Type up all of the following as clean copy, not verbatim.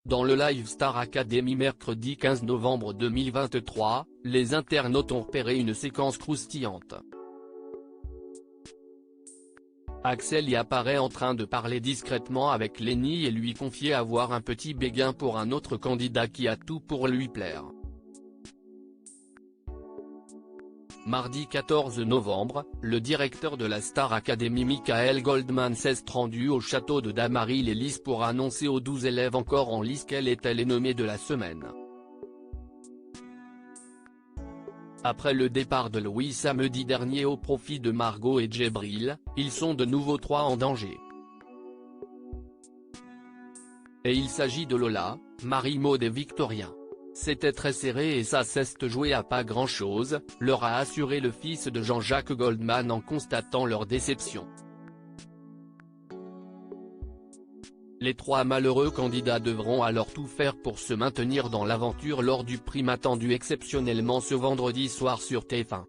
Dans le live Star Academy mercredi 15 novembre 2023, les internautes ont repéré une séquence croustillante. Axel y apparaît en train de parler discrètement avec Lenny et lui confier avoir un petit béguin pour un autre candidat qui a tout pour lui plaire. Mardi 14 novembre, le directeur de la Star Academy Michael Goldman s'est rendu au château de Damary-les-Lys pour annoncer aux 12 élèves encore en lice quelle était les nommée de la semaine. Après le départ de Louis samedi dernier au profit de Margot et Djibril, ils sont de nouveau 3 en danger. Et il s'agit de Lola, Marie-Maud et Victoria. C'était très serré et ça s'est joué à pas grand-chose, leur a assuré le fils de Jean-Jacques Goldman en constatant leur déception. Les 3 malheureux candidats devront alors tout faire pour se maintenir dans l'aventure lors du prime attendu exceptionnellement ce vendredi soir sur TF1.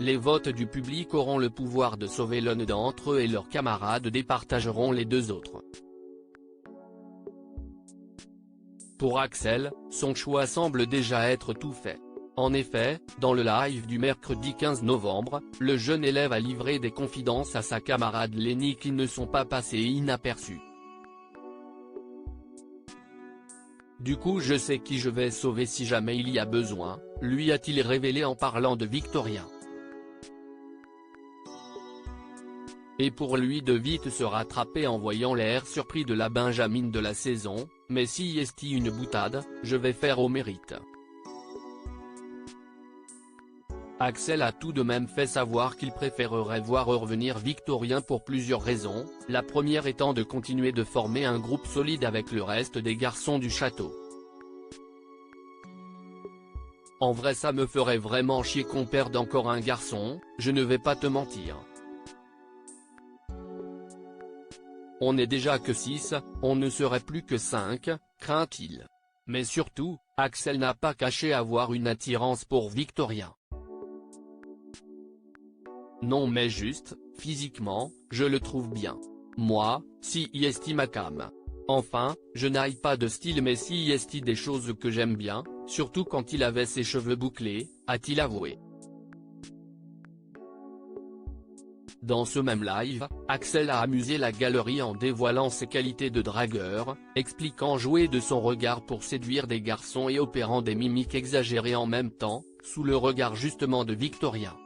Les votes du public auront le pouvoir de sauver l'un d'entre eux et leurs camarades départageront les 2 autres. Pour Axel, son choix semble déjà être tout fait. En effet, dans le live du mercredi 15 novembre, le jeune élève a livré des confidences à sa camarade Lenny qui ne sont pas passées inaperçues. Du coup je sais qui je vais sauver si jamais il y a besoin, lui a-t-il révélé en parlant de Victoria. Et pour lui de vite se rattraper en voyant l'air surpris de la Benjamine de la saison, mais si est une boutade, je vais faire au mérite. Axel a tout de même fait savoir qu'il préférerait voir revenir Victorien pour plusieurs raisons, la première étant de continuer de former un groupe solide avec le reste des garçons du château. En vrai ça me ferait vraiment chier qu'on perde encore un garçon, je ne vais pas te mentir. On n'est déjà que 6, on ne serait plus que 5, craint-il. Mais surtout, Axel n'a pas caché avoir une attirance pour Victoria. Non mais juste, physiquement, je le trouve bien. Moi, si est ma cam. Enfin, je n'aille pas de style mais si est des choses que j'aime bien, surtout quand il avait ses cheveux bouclés, a-t-il avoué. Dans ce même live, Axel a amusé la galerie en dévoilant ses qualités de dragueur, expliquant jouer de son regard pour séduire des garçons et opérant des mimiques exagérées en même temps, sous le regard justement de Victoria.